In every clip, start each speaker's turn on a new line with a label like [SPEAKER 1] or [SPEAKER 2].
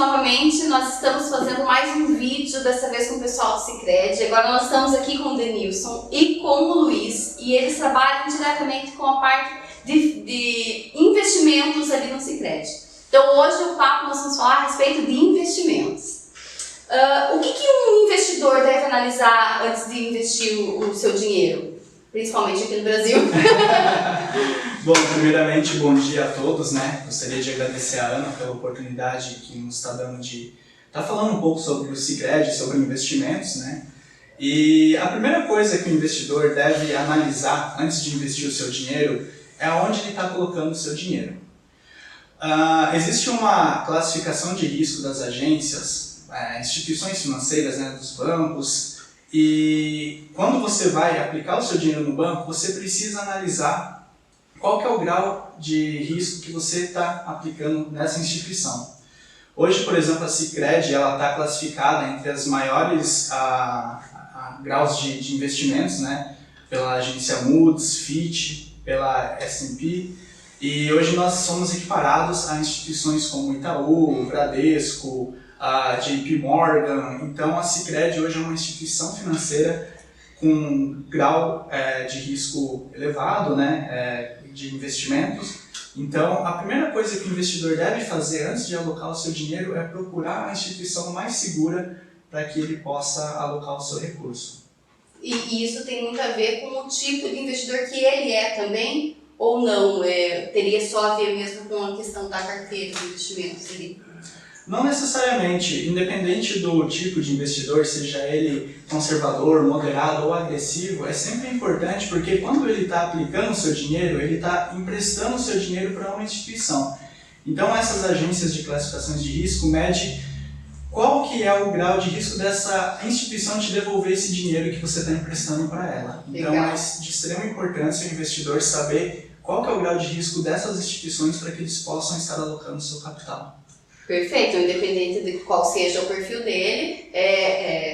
[SPEAKER 1] novamente, nós estamos fazendo mais um vídeo, dessa vez com o pessoal do Sicredi. Agora nós estamos aqui com o Denilson e com o Luiz, e eles trabalham diretamente com a parte de investimentos ali no Sicredi. Então hoje o papo nós vamos falar a respeito de investimentos. O que um investidor deve analisar antes de investir o seu dinheiro? Principalmente aqui no Brasil.
[SPEAKER 2] Bom, primeiramente, bom dia a todos, né? Gostaria de agradecer a Ana pela oportunidade que nos está dando de estar falando um pouco sobre o Sicredi, sobre investimentos, né? E a primeira coisa que o investidor deve analisar antes de investir o seu dinheiro é onde ele está colocando o seu dinheiro. Existe uma classificação de risco das agências, instituições financeiras, né, dos bancos. E quando você vai aplicar o seu dinheiro no banco, você precisa analisar qual que é o grau de risco que você está aplicando nessa instituição. Hoje, por exemplo, a Sicredi está classificada entre as maiores graus de investimentos, né, pela agência Moody's, Fitch, pela S&P, e hoje nós somos equiparados a instituições como Itaú, Bradesco, a JP Morgan. Então a Sicredi hoje é uma instituição financeira com grau de risco elevado, né, de investimentos. Então a primeira coisa que o investidor deve fazer antes de alocar o seu dinheiro é procurar a instituição mais segura para que ele possa alocar o seu recurso.
[SPEAKER 1] E isso tem muito a ver com o tipo de investidor que ele é também, ou não? Teria só a ver mesmo com a questão da carteira de investimentos ali?
[SPEAKER 2] Não necessariamente, independente do tipo de investidor, seja ele conservador, moderado ou agressivo, é sempre importante porque quando ele está aplicando o seu dinheiro, ele está emprestando o seu dinheiro para uma instituição. Então essas agências de classificações de risco medem qual que é o grau de risco dessa instituição te devolver esse dinheiro que você está emprestando para ela. Então é de extrema importância o investidor saber qual que é o grau de risco dessas instituições para que eles possam estar alocando o seu capital.
[SPEAKER 1] Perfeito, independente de qual seja o perfil dele,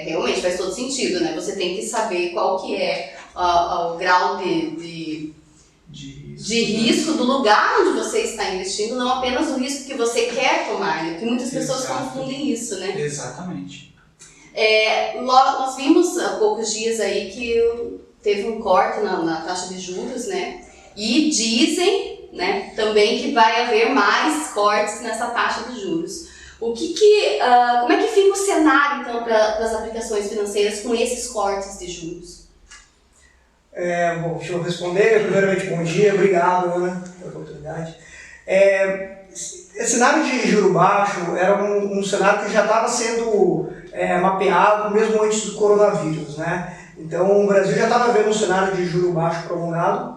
[SPEAKER 1] realmente faz todo sentido, né? Você tem que saber qual que é o grau de risco do lugar onde você está investindo, não apenas o risco que você quer tomar, né? Porque muitas pessoas confundem isso, né?
[SPEAKER 2] Exatamente.
[SPEAKER 1] Nós vimos há poucos dias aí que teve um corte na taxa de juros, né? E dizem, né, também que vai haver mais cortes nessa taxa de juros. Como é que fica o cenário, então, para as aplicações financeiras com esses cortes de juros?
[SPEAKER 3] Bom, deixa eu responder. Primeiramente, bom dia, obrigado, Ana, pela oportunidade. Esse cenário de juro baixo era um cenário que já estava sendo mapeado mesmo antes do coronavírus, né? Então, o Brasil já estava vendo um cenário de juro baixo prolongado.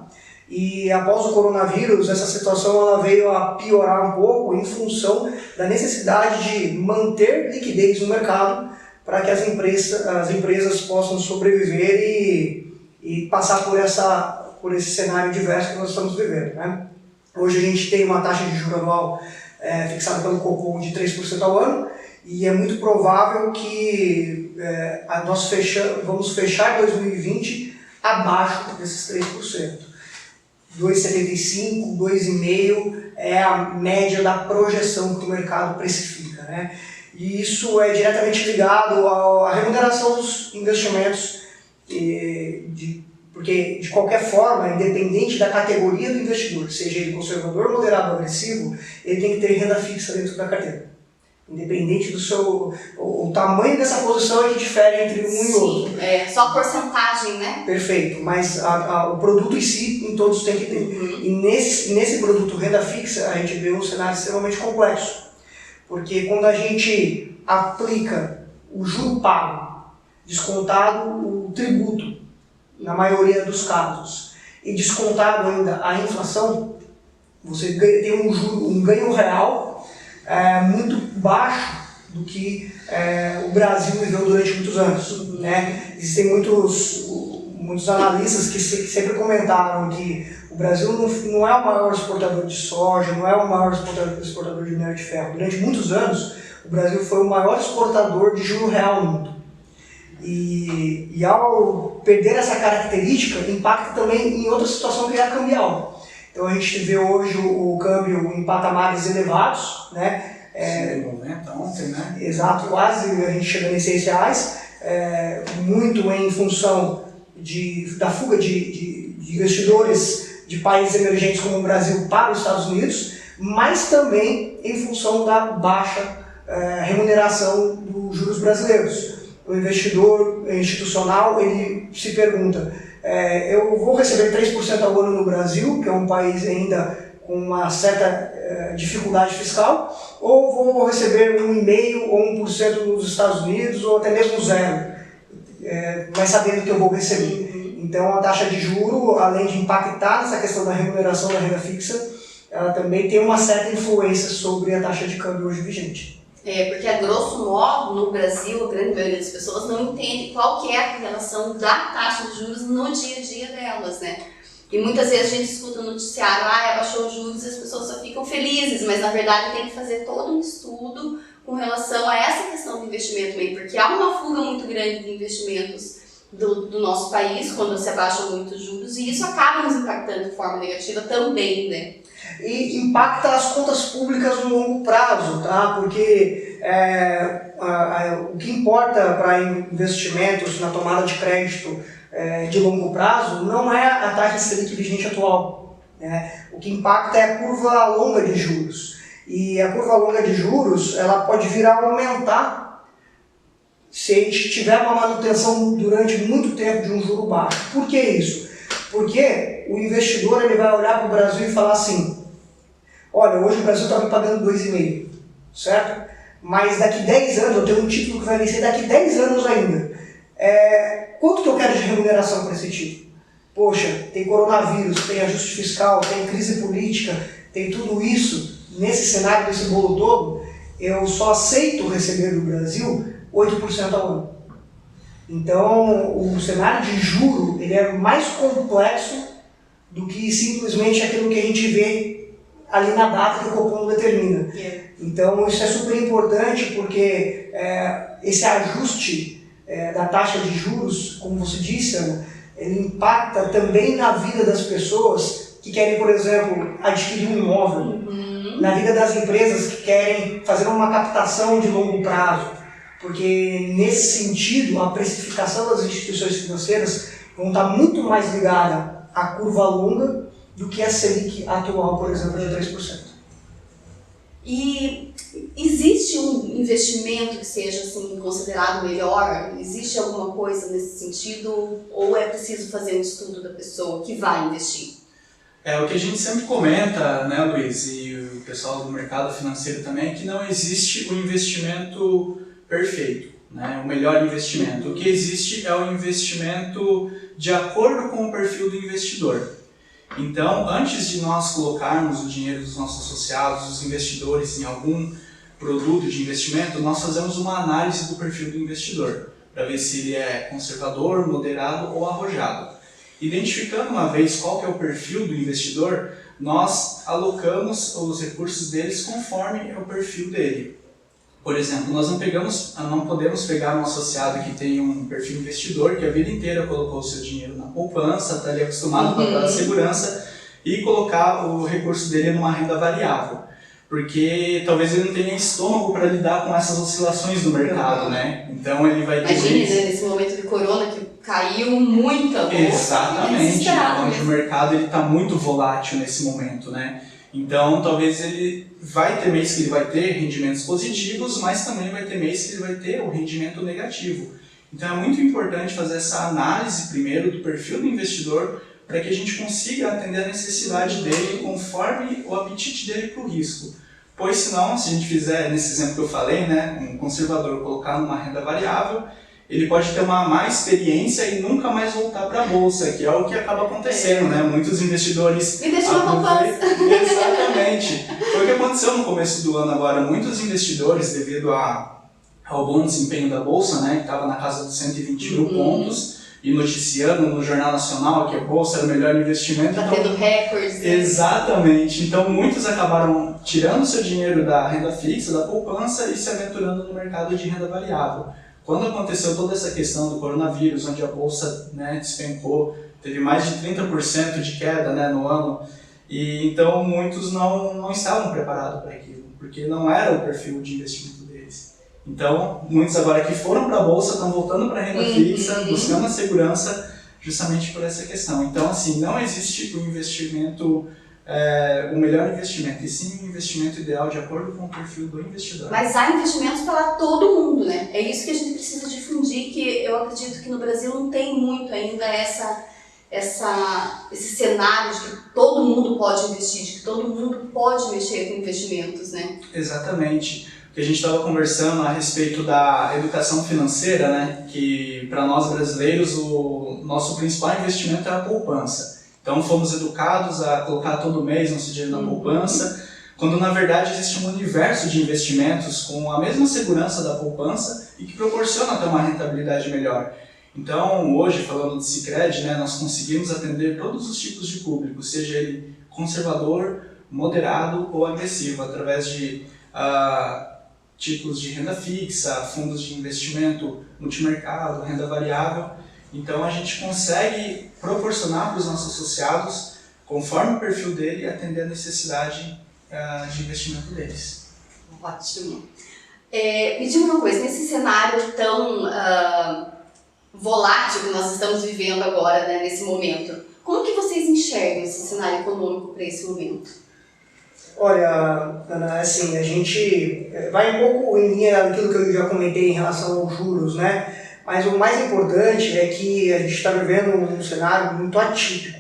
[SPEAKER 3] E após o coronavírus, essa situação ela veio a piorar um pouco em função da necessidade de manter liquidez no mercado para que as empresas possam sobreviver e passar por esse cenário diverso que nós estamos vivendo, né? Hoje a gente tem uma taxa de juros anual fixada pelo Copom de 3% ao ano e é muito provável que nós vamos fechar 2020 abaixo desses 3%. 2,75, 2,5 é a média da projeção que o mercado precifica, né? E isso é diretamente ligado à remuneração dos investimentos, porque de qualquer forma, independente da categoria do investidor, seja ele conservador, moderado ou agressivo, ele tem que ter renda fixa dentro da carteira. Independente do o tamanho dessa posição é que difere entre um e outro.
[SPEAKER 1] Só a porcentagem, né?
[SPEAKER 3] Perfeito, mas o produto em si, em todos tem que ter. Uhum. E nesse produto renda fixa, a gente vê um cenário extremamente complexo. Porque quando a gente aplica o juro pago, descontado o tributo, na maioria dos casos, e descontado ainda a inflação, você tem um ganho real muito baixo do que o Brasil viveu durante muitos anos, né? Existem muitos analistas que sempre comentaram que o Brasil não é o maior exportador de soja, não é o maior exportador de minério de ferro. Durante muitos anos, o Brasil foi o maior exportador de juro real no mundo. E ao perder essa característica, impacta também em outra situação que é a cambial. Então a gente vê hoje o câmbio em patamares elevados, né?
[SPEAKER 2] 190 ontem, né?
[SPEAKER 3] Exato, quase a gente chega nesses reais, muito em função da fuga de investidores de países emergentes como o Brasil para os Estados Unidos, mas também em função da baixa remuneração dos juros brasileiros. O investidor institucional, ele se pergunta, eu vou receber 3% ao ano no Brasil, que é um país ainda com uma certa dificuldade fiscal, ou vou receber 1,5% ou 1% nos Estados Unidos, ou até mesmo zero, mas sabendo que eu vou receber. Então a taxa de juro, além de impactar nessa questão da remuneração da renda fixa, ela também tem uma certa influência sobre a taxa de câmbio hoje vigente.
[SPEAKER 1] Porque a grosso modo, no Brasil, a grande maioria das pessoas não entende qual que é a relação da taxa de juros no dia a dia delas, né? E muitas vezes a gente escuta no noticiário, abaixou os juros e as pessoas só ficam felizes, mas na verdade tem que fazer todo um estudo com relação a essa questão do investimento meio, porque há uma fuga muito grande de investimentos do nosso país quando se abaixam muito os juros, e isso acaba nos impactando de forma negativa também, né?
[SPEAKER 3] E impacta as contas públicas no longo prazo, tá? Porque o que importa para investimentos na tomada de crédito de longo prazo não é a taxa Selic vigente atual, né? O que impacta é a curva longa de juros. E a curva longa de juros, ela pode vir a aumentar se a gente tiver uma manutenção durante muito tempo de um juro baixo. Por que isso? Porque o investidor ele vai olhar para o Brasil e falar assim, olha, hoje o Brasil está me pagando 2,5%, certo? Mas daqui 10 anos, eu tenho um título que vai vencer daqui 10 anos ainda. Quanto que eu quero de remuneração para esse título? Poxa, tem coronavírus, tem ajuste fiscal, tem crise política, tem tudo isso nesse cenário, nesse bolo todo, eu só aceito receber do Brasil 8% ao ano. Então, o cenário de juro ele é mais complexo do que simplesmente aquilo que a gente vê ali na data que o Copom determina. Então, isso é super importante porque esse ajuste da taxa de juros, como você disse, Ana, ele impacta também na vida das pessoas que querem, por exemplo, adquirir um imóvel, na vida das empresas que querem fazer uma captação de longo prazo, porque nesse sentido a precificação das instituições financeiras vão estar muito mais ligada à curva longa do que a Selic atual, por exemplo, de 3%.
[SPEAKER 1] E existe um investimento que seja assim, considerado melhor? Existe alguma coisa nesse sentido? Ou é preciso fazer um estudo da pessoa que vai investir?
[SPEAKER 2] O que a gente sempre comenta, né, Luiz, e o pessoal do mercado financeiro também, é que não existe o investimento perfeito, né, o melhor investimento. O que existe é o investimento de acordo com o perfil do investidor. Então, antes de nós colocarmos o dinheiro dos nossos associados, dos investidores, em algum produto de investimento, nós fazemos uma análise do perfil do investidor, para ver se ele é conservador, moderado ou arrojado. Identificando uma vez qual que é o perfil do investidor, nós alocamos os recursos deles conforme o perfil dele. Por exemplo, nós não podemos pegar um associado que tem um perfil investidor, que a vida inteira colocou o seu dinheiro na poupança, está ali acostumado com aquela segurança, e colocar o recurso dele numa renda variável. Porque talvez ele não tenha estômago para lidar com essas oscilações do mercado, né? Então ele vai ter...
[SPEAKER 1] Imagine, né, nesse momento de corona que caiu muito a bolsa.
[SPEAKER 2] Exatamente, onde o mercado está muito volátil nesse momento, né? Então, talvez ele vai ter mês que ele vai ter rendimentos positivos, mas também vai ter mês que ele vai ter o rendimento negativo. Então, é muito importante fazer essa análise primeiro do perfil do investidor para que a gente consiga atender a necessidade dele conforme o apetite dele para o risco. Pois, senão, se a gente fizer, nesse exemplo que eu falei, né, um conservador colocar numa renda variável, ele pode ter uma má experiência e nunca mais voltar para a bolsa, que é o que acaba acontecendo, né? Muitos investidores...
[SPEAKER 1] Me deixou na poupança.
[SPEAKER 2] Exatamente. Foi o que aconteceu no começo do ano agora. Muitos investidores, devido ao bom desempenho da bolsa, né, que estava na casa dos 120 mil pontos, e noticiando no Jornal Nacional que a bolsa era o melhor investimento.
[SPEAKER 1] Batendo recordes.
[SPEAKER 2] Exatamente. Então, muitos acabaram tirando seu dinheiro da renda fixa, da poupança, e se aventurando no mercado de renda variável. Quando aconteceu toda essa questão do coronavírus, onde a bolsa, né, despencou, teve mais de 30% de queda, né, no ano, e então muitos não estavam preparados para aquilo. porque não era o perfil de investimento deles. Então, muitos agora que foram para a Bolsa estão voltando para a renda fixa, buscando a segurança justamente por essa questão. Então, assim, não existe o investimento, o melhor investimento, e sim o investimento ideal de acordo com o perfil do investidor.
[SPEAKER 1] Mas há investimentos para todo mundo, né? É isso que a gente precisa difundir, que eu acredito que no Brasil não tem muito ainda esse cenário de que todo mundo pode investir, de que todo mundo pode mexer com investimentos, né?
[SPEAKER 2] Exatamente. Que a gente estava conversando a respeito da educação financeira, né? Que para nós brasileiros o nosso principal investimento é a poupança. Então fomos educados a colocar todo mês nosso dinheiro na poupança, quando na verdade existe um universo de investimentos com a mesma segurança da poupança e que proporciona até uma rentabilidade melhor. Então hoje, falando de Sicredi, né, nós conseguimos atender todos os tipos de público, seja ele conservador, moderado ou agressivo, através de títulos de renda fixa, fundos de investimento multimercado, renda variável. Então a gente consegue proporcionar para os nossos associados, conforme o perfil dele, atender a necessidade de investimento deles.
[SPEAKER 1] Ótimo. Me diga uma coisa, nesse cenário tão volátil que nós estamos vivendo agora, né, nesse momento, como que vocês enxergam esse cenário econômico para esse momento?
[SPEAKER 3] Olha, Ana, assim, a gente vai um pouco em linha daquilo que eu já comentei em relação aos juros, né? Mas o mais importante é que a gente está vivendo um cenário muito atípico.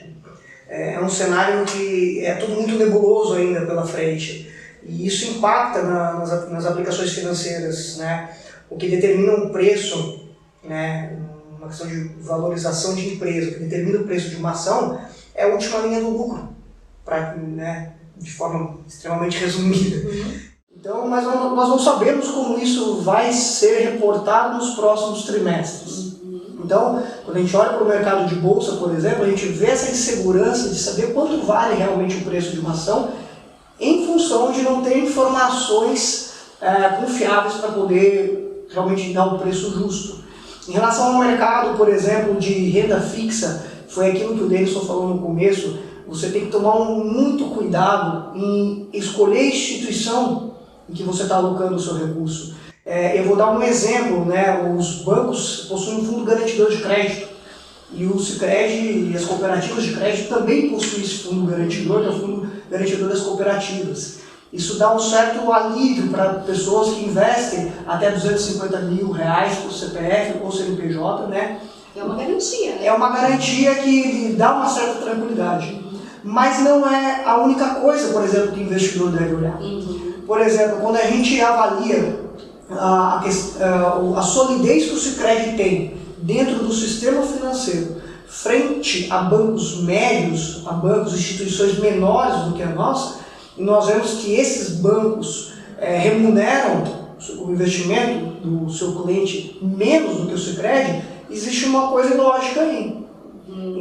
[SPEAKER 3] É um cenário que é tudo muito nebuloso ainda pela frente. E isso impacta nas aplicações financeiras, né? O que determina um preço, né? Uma questão de valorização de empresa, o que determina o preço de uma ação é a última linha do lucro, né? De forma extremamente resumida. Então, mas nós não sabemos como isso vai ser reportado nos próximos trimestres. Então, quando a gente olha para o mercado de bolsa, por exemplo, a gente vê essa insegurança de saber quanto vale realmente o preço de uma ação em função de não ter informações confiáveis para poder realmente dar o preço justo. Em relação ao mercado, por exemplo, de renda fixa, foi aquilo que o Denison falou no começo, você tem que tomar muito cuidado em escolher a instituição em que você está alocando o seu recurso. Eu vou dar um exemplo, né? Os bancos possuem um fundo garantidor de crédito e o Sicredi e as cooperativas de crédito também possuem esse fundo garantidor, que é o fundo garantidor das cooperativas. Isso dá um certo alívio para pessoas que investem até R$250 mil por CPF ou CNPJ, né?
[SPEAKER 1] É uma garantia, né?
[SPEAKER 3] É uma garantia que dá uma certa tranquilidade. Mas não é a única coisa, por exemplo, que o investidor deve olhar. Por exemplo, quando a gente avalia a solidez que o Sicredi tem dentro do sistema financeiro frente a bancos médios, a bancos, instituições menores do que a nossa, nós vemos que esses bancos remuneram o investimento do seu cliente menos do que o Sicredi, existe uma coisa ilógica aí.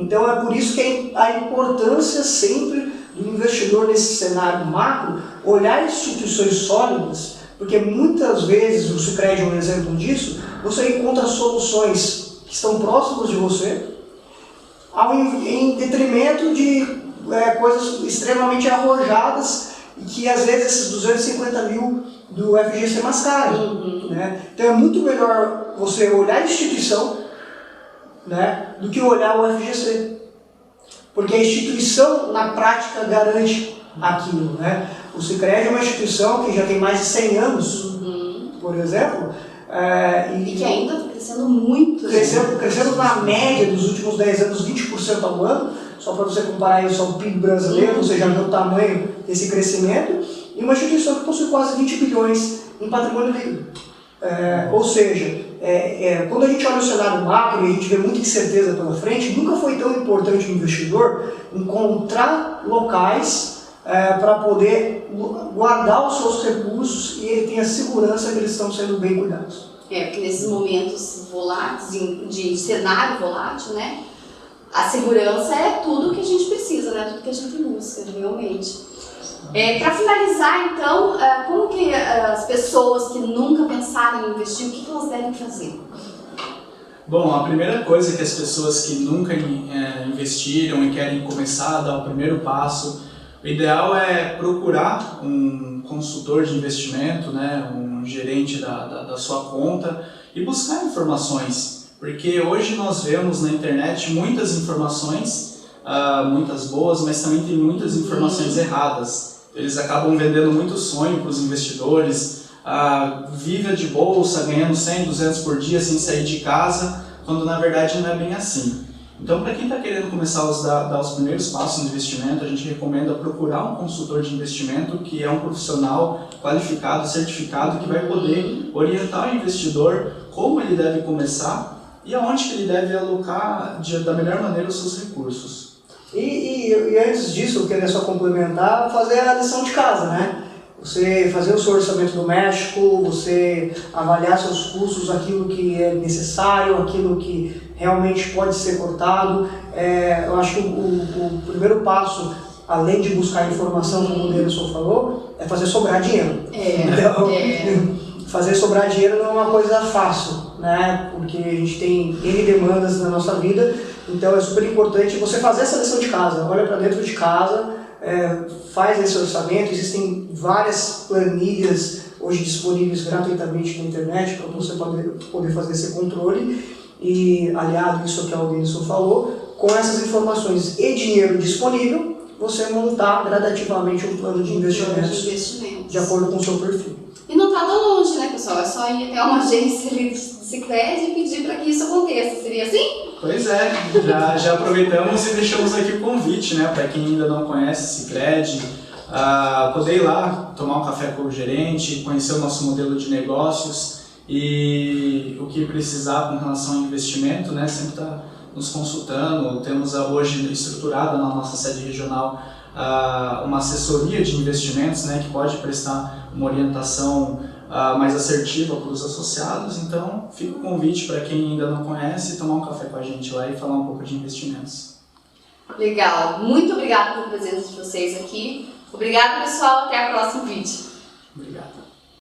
[SPEAKER 3] Então é por isso que a importância sempre do investidor nesse cenário macro olhar instituições sólidas, porque muitas vezes, o Sicredi é um exemplo disso, você encontra soluções que estão próximas de você, em detrimento de coisas extremamente arrojadas e que às vezes esses 250 mil do FGC mascaram. Né? Então é muito melhor você olhar a instituição, né, do que olhar o FGC. Porque a instituição, na prática, garante aquilo. Né? O Sicredi é uma instituição que já tem mais de 100 anos, por exemplo.
[SPEAKER 1] E que ainda está crescendo muito.
[SPEAKER 3] Crescendo na média dos últimos 10 anos, 20% ao ano. Só para você comparar isso ao PIB brasileiro, você já vê o tamanho desse crescimento. E uma instituição que possui quase 20 bilhões em patrimônio líquido. Ou seja, quando a gente olha o cenário macro e a gente vê muita incerteza pela frente, nunca foi tão importante o investidor encontrar locais para poder guardar os seus recursos e ele tem a segurança que eles estão sendo bem cuidados.
[SPEAKER 1] Porque nesses momentos voláteis, de cenário volátil, né, a segurança é tudo que a gente precisa, né, tudo que a gente busca, realmente. Para finalizar, então, como que as pessoas que nunca pensaram em investir, o que elas devem fazer?
[SPEAKER 2] Bom, a primeira coisa que as pessoas que nunca investiram e querem começar a dar o primeiro passo, O ideal é procurar um consultor de investimento, né, um gerente da sua conta e buscar informações, porque hoje nós vemos na internet muitas informações, muitas boas, mas também tem muitas informações erradas. Eles acabam vendendo muito sonho para os investidores, viva de bolsa, ganhando 100, 200 por dia sem sair de casa, quando na verdade não é bem assim. Então, para quem está querendo começar a dar os primeiros passos no investimento, a gente recomenda procurar um consultor de investimento que é um profissional qualificado, certificado, que vai poder orientar o investidor como ele deve começar e aonde que ele deve alocar da melhor maneira os seus recursos.
[SPEAKER 3] E antes disso, eu queria só complementar, fazer a lição de casa, né? Você fazer o seu orçamento doméstico, você avaliar seus custos, aquilo que é necessário, aquilo que realmente pode ser cortado. Eu acho que o primeiro passo, além de buscar informação, como o Denilson falou, é fazer sobrar dinheiro. Fazer sobrar dinheiro não é uma coisa fácil, né? Porque a gente tem N demandas na nossa vida, então é super importante você fazer essa lição de casa. Olha para dentro de casa, faz esse orçamento. Existem várias planilhas hoje disponíveis gratuitamente na internet para você poder fazer esse controle. E aliado isso que o Denilson falou, com essas informações e dinheiro disponível, você montar gradativamente um plano de investimentos de acordo com o seu perfil.
[SPEAKER 1] E não está tão longe, né, pessoal? É só ir até uma agência ali do Sicredi e pedir para que isso aconteça. Seria assim?
[SPEAKER 2] Pois é, já aproveitamos e deixamos aqui o convite, né, para quem ainda não conhece o Sicredi, poder ir lá tomar um café com o gerente, conhecer o nosso modelo de negócios e o que precisar com relação ao investimento, né, sempre está nos consultando. Temos hoje estruturada na nossa sede regional uma assessoria de investimentos, né, que pode prestar uma orientação mais assertiva para os associados. Então fica o convite para quem ainda não conhece tomar um café com a gente lá e falar um pouco de investimentos.
[SPEAKER 1] Legal, muito obrigada pela presença de vocês aqui. Obrigada, pessoal, até o próximo vídeo.